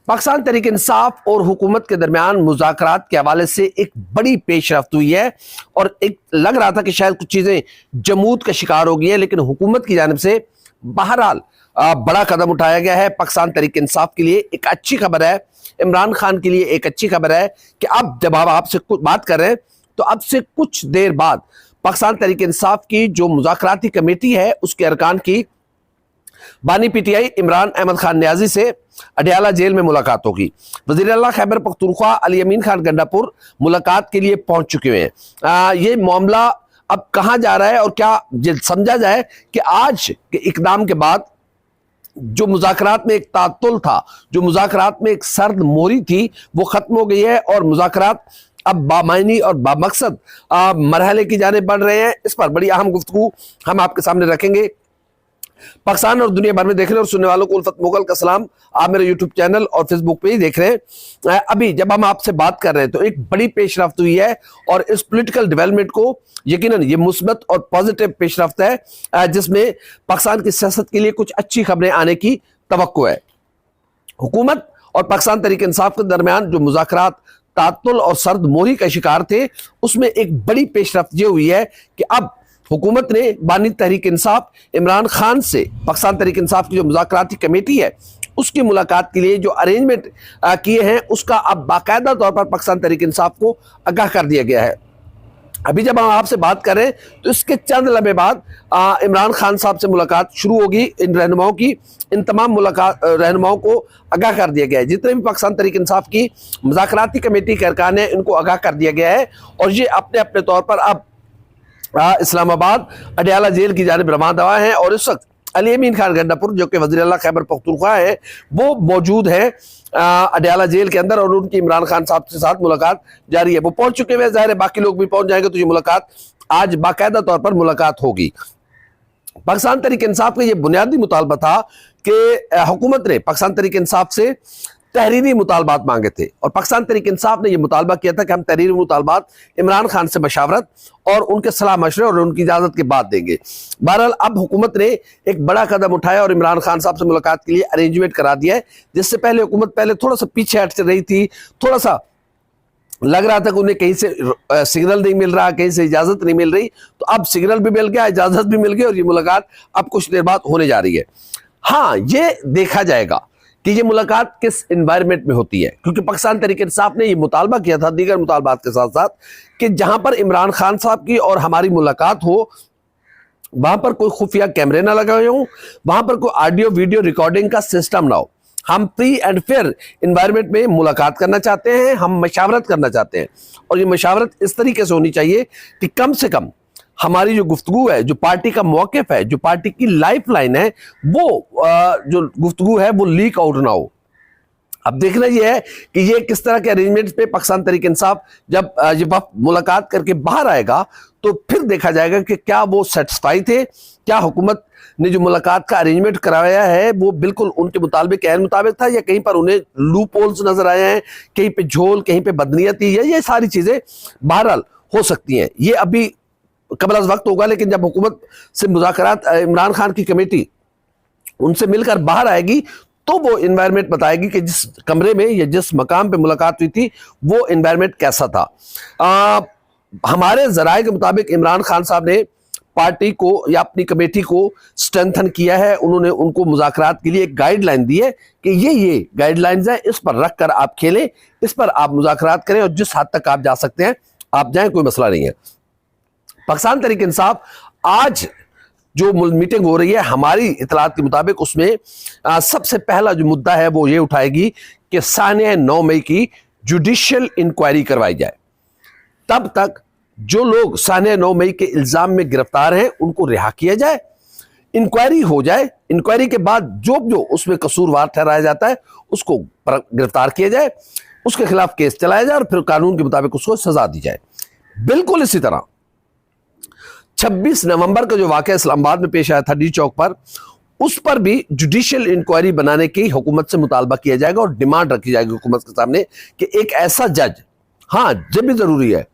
पाकिस्तान तहरीक इंसाफ और हुकूमत के दरमियान मुज़ाकरात के हवाले से एक बड़ी पेशरफ्त हुई है और एक लग रहा था कि शायद कुछ चीज़ें जमूद का शिकार हो गई है, लेकिन हुकूमत की जानिब से बहरहाल बड़ा कदम उठाया गया है। पाकिस्तान तहरीक इंसाफ के लिए एक अच्छी खबर है, इमरान खान के लिए एक अच्छी खबर है कि अब जब आप आपसे कुछ बात कर रहे हैं तो अब से कुछ देर बाद पाकिस्तान तहरीक इंसाफ की जो मुज़ाकराती कमेटी है उसके अरकान की बानी पीटीआई इमरान अहमद खान न्याजी से अडयाला जेल में मुलाकात होगी। वज़ीर आला खैबर पख्तूनख्वा अली अमीन खान गंडापुर मुलाकात के लिए पहुंच चुके हैं। ये मामला अब कहां जा रहा है और क्या समझा जाए कि आज के इकदाम के बाद जो मुज़ाकरात में एक तातुल था, जो मुज़ाकरात में एक सर्द मोहरी थी, वो खत्म हो गई है और मुज़ाकरात अब बामायनी और बामकसद मरहले की जाने बढ़ रहे हैं। इस पर बड़ी अहम गुफ्तगू हम आपके सामने रखेंगे। पाकिस्तान और दुनिया भर में देख रहे और सुनने वालों को उल्फत मुगल का सलाम। आप मेरे यूट्यूब चैनल और फेसबुक पे ही देख रहे हैं। अभी जब हम आपसे बात कर रहे हैं तो एक बड़ी पेशरफ्त हुई है और इस पॉलिटिकल डेवलपमेंट को यकीनन ये मुस्बत और पॉजिटिव पेशरफ्त है जिसमें पाकिस्तान की सियासत के लिए कुछ अच्छी खबरें आने की तवक्को है। हुकूमत और पाकिस्तान तहरीक इंसाफ के दरमियान जो मुज़ाकरात तातुल और सर्द मोहरी का शिकार थे उसमें एक बड़ी पेशरफ्त ये हुई है कि अब हुकूमत ने बानी तहरीक इंसाफ इमरान खान से पाकिस्तान तहरीक इंसाफ की जो मुज़ाकराती कमेटी है उसकी मुलाकात के लिए जो अरेंजमेंट किए हैं उसका अब बाकायदा तौर पर पाकिस्तान तहरीक इंसाफ को आगाह कर दिया गया है। अभी जब हम आपसे बात कर रहे हैं तो इसके चंद लम्हे बाद इमरान खान साहब से मुलाकात शुरू होगी। इन रहनुमाओं की, इन तमाम मुलाकात रहनुमाओं को आगाह कर दिया गया है। जितने भी पाकिस्तान तहरीक इंसाफ की मुज़ाकराती कमेटी के अरकान हैं इनको आगाह कर दिया गया है और ये अपने अपने तौर पर अब इस्लामाबाद अडयाला जेल की जानिब रवाना हुआ है और इस वक्त अली अमीन खान गंडापुर जो कि वज़ीर आला खैबर पख्तूनख्वा है वो मौजूद है अडयाला जेल के अंदर और उनकी इमरान खान साहब के साथ मुलाकात जारी है। वो पहुंच चुके हैं, जाहिर है बाकी लोग भी पहुंच जाएंगे तो ये मुलाकात आज बाकायदा तौर पर मुलाकात होगी। पाकिस्तान तहरीक इंसाफ का ये बुनियादी मुतालबा था कि हुकूमत ने पाकिस्तान तहरीक इंसाफ से तहरीरी मुतालबात मांगे थे और पाकिस्तान तहरीक इंसाफ ने यह मुतालबा किया था कि हम तहरीरी मुतालबात इमरान खान से मशावरत और उनके सलाह मशवरे और उनकी इजाजत के बाद देंगे। बहरहाल अब हुकूमत ने एक बड़ा कदम उठाया और इमरान खान साहब से मुलाकात के लिए अरेंजमेंट करा दिया है, जिससे पहले हुकूमत पहले थोड़ा सा पीछे हट रही थी, थोड़ा सा लग रहा था कि उन्हें कहीं से सिग्नल नहीं मिल रहा, कहीं से इजाजत नहीं मिल रही, तो अब सिग्नल भी मिल गया, इजाजत भी मिल गई और ये मुलाकात अब कुछ देर बाद होने जा रही है। हाँ, ये देखा जाएगा कि ये मुलाकात किस एनवायरनमेंट में होती है, क्योंकि पाकिस्तान तहरीक इंसाफ ने ये मुतालबा किया था दीगर मुतालबात के साथ साथ कि जहां पर इमरान खान साहब की और हमारी मुलाकात हो वहां पर कोई खुफिया कैमरे ना लगाए हों, वहां पर कोई ऑडियो वीडियो रिकॉर्डिंग का सिस्टम ना हो। हम फ्री एंड फेयर एनवायरनमेंट में मुलाकात करना चाहते हैं, हम मशावरत करना चाहते हैं और ये मशावरत इस तरीके से होनी चाहिए कि कम से कम हमारी जो गुफ्तगू है, जो पार्टी का मौक़िफ़ है, जो पार्टी की लाइफ लाइन है, वो जो गुफ्तगू है वो लीक आउट ना हो। अब देखना यह है कि ये किस तरह के अरेंजमेंट्स पे पाकिस्तान तहरीक इंसाफ जब ये वक्त मुलाकात करके बाहर आएगा तो फिर देखा जाएगा कि क्या वो सेटिस्फाई थे, क्या हुकूमत ने जो मुलाकात का अरेंजमेंट कराया है वो बिल्कुल उनके मुताबिक कहने मुताबिक था या कहीं पर उन्हें लूप होल्स नजर आए हैं, कहीं पे झोल, कहीं पे बदनीयती है। ये सारी चीजें बहरहाल हो सकती हैं, ये अभी कबल अज़ वक्त होगा, लेकिन जब हुकूमत से मुज़ाकरात इमरान खान की कमेटी उनसे मिलकर बाहर आएगी तो वो एनवायरनमेंट बताएगी कि जिस कमरे में या जिस मकाम पे मुलाकात हुई थी वो एनवायरनमेंट कैसा था। हमारे जराये के मुताबिक इमरान खान साहब ने पार्टी को या अपनी कमेटी को स्ट्रेंथन किया है। उन्होंने उनको मुज़ाकरात के लिए एक गाइडलाइन दी है कि ये गाइडलाइंस हैं, इस पर रख कर आप खेलें, इस पर आप मुज़ाकरात करें और जिस हद तक आप जा सकते हैं आप जाएं, कोई मसला नहीं है। पाकिस्तान तहरीक इंसाफ आज जो मीटिंग हो रही है हमारी इतलात के मुताबिक उसमें सबसे पहला जो मुद्दा है वो ये उठाएगी कि सानिया 9 मई की जुडिशियल इंक्वायरी करवाई जाए। तब तक जो लोग सानिया 9 मई के इल्जाम में गिरफ्तार हैं उनको रिहा किया जाए, इंक्वायरी हो जाए, इंक्वायरी के बाद जो उसमें कसूरवार ठहराया जाता है उसको गिरफ्तार किया जाए, उसके खिलाफ केस चलाया जाए और फिर कानून के मुताबिक उसको सजा दी जाए। बिल्कुल इसी तरह 26 नवंबर का जो वाकया इस्लामाबाद में पेश आया था डी चौक पर, उस पर भी जुडिशियल इंक्वायरी बनाने की हुकूमत से मुतालबा किया जाएगा और डिमांड रखी जाएगी हुकूमत के सामने कि एक ऐसा जज, हाँ जब भी जरूरी है,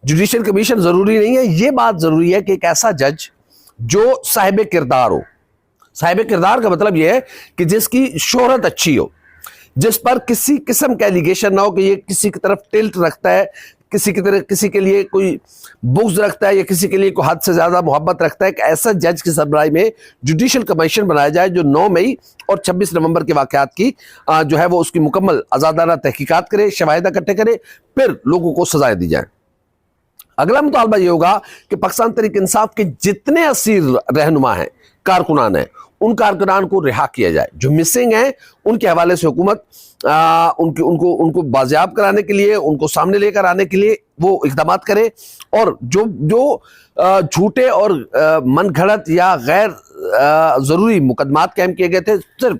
जुडिशियल कमीशन जरूरी नहीं है, यह बात जरूरी है कि एक ऐसा जज जो साहिब किरदार हो। साहिब किरदार का मतलब यह है कि जिसकी शोहरत अच्छी हो, जिस पर किसी किस्म का एलिगेशन ना हो कि ये किसी की तरफ टिल्ट रखता है, किसी की तरह किसी के लिए कोई बुग्ज रखता है या किसी के लिए कोई हद से ज्यादा मोहब्बत रखता है। कि ऐसा जज की सरबराही में जुडिशियल कमीशन बनाया जाए जो 9 मई और 26 नवंबर के वाकयात की जो है वो उसकी मुकम्मल आजादाना तहकीकात करे, शवाहिद इकट्ठे करे, फिर लोगों को सजाएं दी जाए। अगला मुतालबा ये होगा कि पाकिस्तान तहरीक इंसाफ के जितने असीर रहनुमा हैं, कारकुनान हैं, उन कारकुनान को रिहा किया जाए। जो मिसिंग हैं उनके हवाले से हुकूमत उनको बाजियाब कराने के लिए, उनको सामने लेकर आने के लिए वो इकदाम करे। और जो जो झूठे और मन घड़त या गैर जरूरी मुकदमात कायम किए गए थे सिर्फ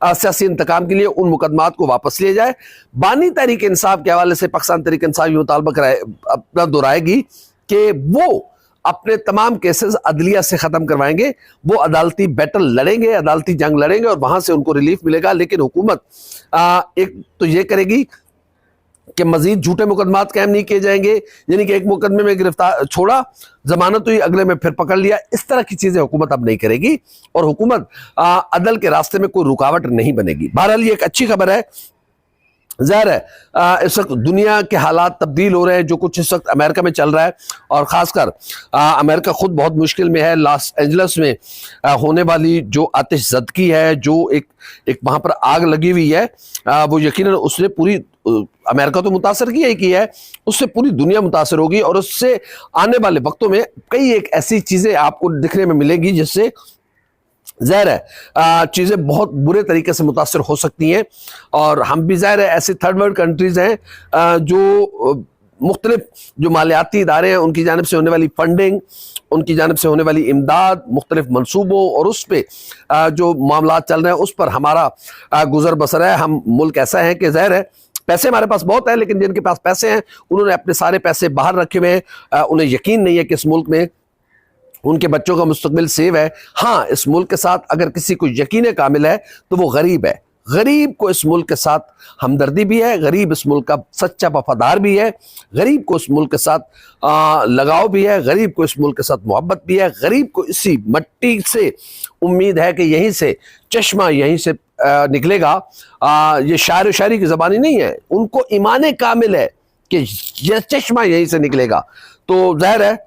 सियासी इंतकाम के लिए, उन मुकदमात को वापस लिए जाए। बानी तहरीक इंसाफ के हवाले से पाकिस्तान तहरीक इंसाफ ये मुतालबा अपना दोहराएगी कि वो अपने तमाम केसेस अदलिया से खत्म करवाएंगे, वो अदालती बैटल लड़ेंगे, अदालती जंग लड़ेंगे और वहां से उनको रिलीफ मिलेगा। लेकिन हुकूमत एक तो ये करेगी कि मजीद झूठे मुकदमात कायम नहीं किए जाएंगे, यानी कि एक मुकदमे में गिरफ्तार छोड़ा, जमानत हुई, अगले में फिर पकड़ लिया। इस तरह की चीजें हुकूमत अब नहीं करेगी और हुकूमत अदल के रास्ते में कोई रुकावट नहीं बनेगी। बहरहाल ये एक अच्छी खबर है। ज़ाहिर है इस वक्त दुनिया के हालात तब्दील हो रहे हैं, जो कुछ इस वक्त अमेरिका में चल रहा है और ख़ासकर अमेरिका खुद बहुत मुश्किल में है। लॉस एंजल्स में होने वाली जो आतिशज़दगी है, जो एक वहाँ पर आग लगी हुई है, वो यकीनन उसने पूरी अमेरिका तो मुतासर किया ही किया है, उससे पूरी दुनिया मुतासर होगी और उससे आने वाले वक्तों में कई एक ऐसी चीज़ें आपको दिखने में मिलेंगी जिससे ज़ाहिर है चीज़ें बहुत बुरे तरीके से मुतासर हो सकती हैं। और हम भी ज़ाहिर है ऐसे थर्ड वर्ल्ड कंट्रीज़ हैं जो मुख्तलिफ जो मालियाती इदारे हैं उनकी जानिब से होने वाली फंडिंग, उनकी जानिब से होने वाली इमदाद, मुख्तलिफ मनसूबों और उस पर जो मामला चल रहे हैं उस पर हमारा गुजर बसर है। हम मुल्क ऐसा है कि ज़ाहिर है पैसे हमारे पास बहुत है, लेकिन जिनके पास पैसे हैं उन्होंने अपने सारे पैसे बाहर रखे हुए हैं। उन्हें यकीन नहीं है कि इस मुल्क में उनके बच्चों का मुस्तकबिल सेव है। हाँ, इस मुल्क के साथ अगर किसी को यकीन कामिल है तो वो गरीब है। गरीब को इस मुल्क के साथ हमदर्दी भी है, गरीब इस मुल्क का सच्चा वफादार भी है, गरीब को इस मुल्क के साथ लगाव भी है, गरीब को इस मुल्क के साथ मोहब्बत भी है, गरीब को इसी मट्टी से उम्मीद है कि यहीं से चश्मा यहीं से निकलेगा। ये शायर शायरी की ज़बानी नहीं है, उनको ईमान कामिल है कि यह चश्मा यहीं से निकलेगा। तो ज़ाहिर है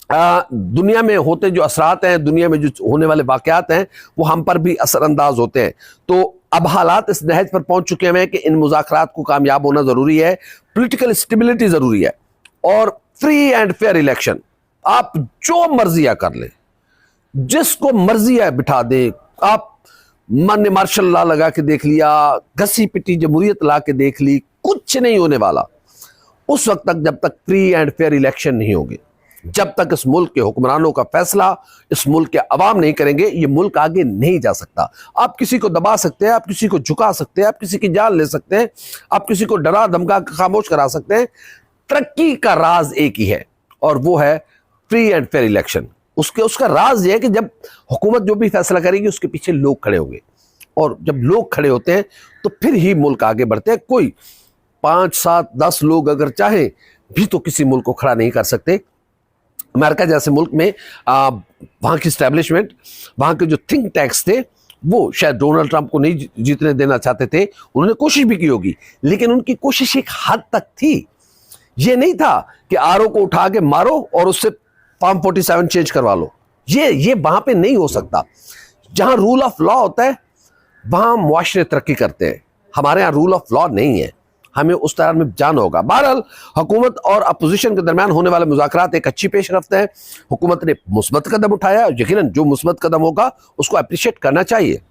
दुनिया में होते जो असरात हैं, दुनिया में जो होने वाले वाक़यात हैं, वो हम पर भी असरअंदाज होते हैं। तो अब हालात इस नहज पर पहुंच चुके हैं कि इन मुज़ाकरात को कामयाब होना ज़रूरी है, पॉलिटिकल स्टेबिलिटी ज़रूरी है और फ्री एंड फेयर इलेक्शन। आप जो मर्जिया कर ले, जिसको मर्जिया बिठा दे, आप मन मार्शल लॉ लगा के देख लिया, घसी पिटी जमहूरियत ला के देख ली, कुछ नहीं होने वाला उस वक्त तक जब तक फ्री एंड फेयर इलेक्शन नहीं होंगे। जब तक इस मुल्क के हुक्मरानों का फैसला इस मुल्क के अवाम नहीं करेंगे, ये मुल्क आगे नहीं जा सकता। आप किसी को दबा सकते हैं, आप किसी को झुका सकते हैं, आप किसी की जान ले सकते हैं, आप किसी को डरा धमका खामोश करा सकते हैं। तरक्की का राज एक ही है और वो है फ्री एंड फेयर इलेक्शन। उसका राज ये है कि जब हुकूमत जो भी फैसला करेगी उसके पीछे लोग खड़े होंगे और जब लोग खड़े होते हैं तो फिर ही मुल्क आगे बढ़ते हैं। कोई 5, 7, 10 लोग अगर चाहे भी तो किसी मुल्क को खड़ा नहीं कर सकते। अमेरिका जैसे मुल्क में वहाँ की स्टैब्लिशमेंट, वहाँ के जो थिंक टैंक्स थे, वो शायद डोनाल्ड ट्रंप को नहीं जीतने देना चाहते थे। उन्होंने कोशिश भी की होगी, लेकिन उनकी कोशिश एक हद तक थी। ये नहीं था कि आरओ को उठा के मारो और उससे फॉर्म 47 चेंज करवा लो। ये वहाँ पे नहीं हो सकता। जहाँ रूल ऑफ लॉ होता है वहाँ मुआशरे तरक्की करते हैं। हमारे यहाँ रूल ऑफ लॉ नहीं है, हमें उस तरह में जाना होगा। बहरहाल हुकूमत और अपोजिशन के दरमियान होने वाले मुज़ाकरात एक अच्छी पेशरफ्त है। हुकूमत ने मुस्बत कदम उठाया, यकीनन जो मुस्बत कदम होगा उसको अप्रिशिएट करना चाहिए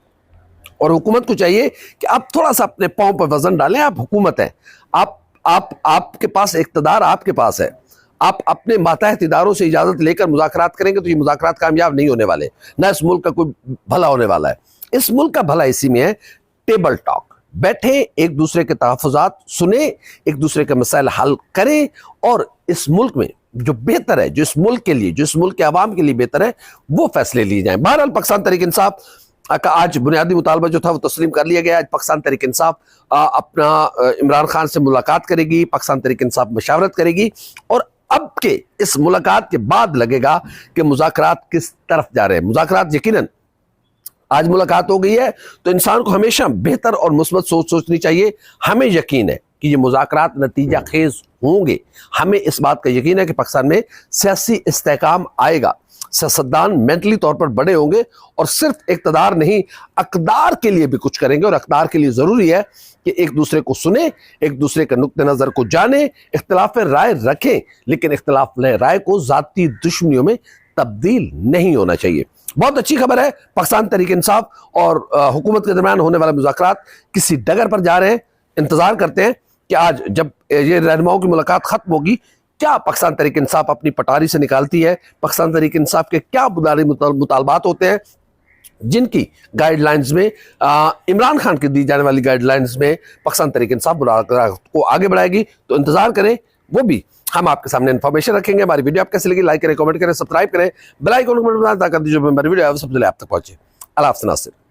और हुकूमत को चाहिए कि आप थोड़ा सा अपने पाँव पर वजन डालें। आप हुकूमत है, आपके पास इक़्तिदार आपके पास है। आप अपने मातहत इदारों से इजाज़त लेकर मुज़ाकरात करेंगे तो ये मुज़ाकरात कामयाब नहीं होने वाले, ना इस मुल्क का कोई भला होने वाला है। इस मुल्क का भला इसी में है टेबल टॉक, बैठे एक दूसरे के तहफ़्फ़ुज़ात सुने, एक दूसरे के मसाइल हल करें और इस मुल्क में जो बेहतर है, जो इस मुल्क के लिए, जो इस मुल्क के आवाम के लिए बेहतर है, वो फैसले लिए जाएं। बहरहाल पाकिस्तान तहरीक इंसाफ का आज बुनियादी मुतालबा जो था वो तस्लीम कर लिया गया। आज पाकिस्तान तहरीक इंसाफ अपना इमरान खान से मुलाकात करेगी, पाकिस्तान तहरीक इंसाफ मशावरत करेगी और अब के इस मुलाकात के बाद लगेगा कि मुज़ाकरात किस तरफ जा रहे हैं। मुज़ाकरात यकीनन आज मुलाकात हो गई है तो इंसान को हमेशा बेहतर और मुस्बत सोच सोचनी चाहिए। हमें यकीन है कि ये मुज़ाकरात नतीजा खेज होंगे। हमें इस बात का यकीन है कि पाकिस्तान में सियासी इस्तेहकाम आएगा, सियासतदान मेंटली तौर पर बड़े होंगे और सिर्फ इक़्तिदार नहीं, अक़दार के लिए भी कुछ करेंगे। और अक़दार के लिए ज़रूरी है कि एक दूसरे को सुने, एक दूसरे के नुक्ते नज़र को जाने, इख्तिलाफ राय रखें, लेकिन इख्तिलाफ राय को ज़ाती दुश्मनियों में तब्दील नहीं होना चाहिए। बहुत अच्छी खबर है, पाकिस्तान तहरीक इंसाफ और हुकूमत के दरमियान होने वाला मुज़ाकरात किसी डगर पर जा रहे हैं। इंतजार करते हैं कि आज जब ये रहनुमाओं की मुलाकात खत्म होगी, क्या पाकिस्तान तहरीक इंसाफ अपनी पटारी से निकालती है, पाकिस्तान तहरीक इंसाफ के क्या बुनियादी मुतालबात होते हैं, जिनकी गाइडलाइंस में इमरान खान की दी जाने वाली गाइडलाइंस में पाकिस्तान तहरीक इंसाफ मुलाकात को आगे बढ़ाएगी। तो इंतजार करें, वो भी हम आपके सामने इन्फॉर्मेशन रखेंगे। हमारी वीडियो आप कैसे लगी, लाइक करें, कमेंट करें, सब्सक्राइब करें, बेल आइकन को बटन दबा कर दीजिए, हमारी वीडियो सबसे पहले आप तक पहुंचे। अल्लाह हाफ़िज़ नाज़रीन।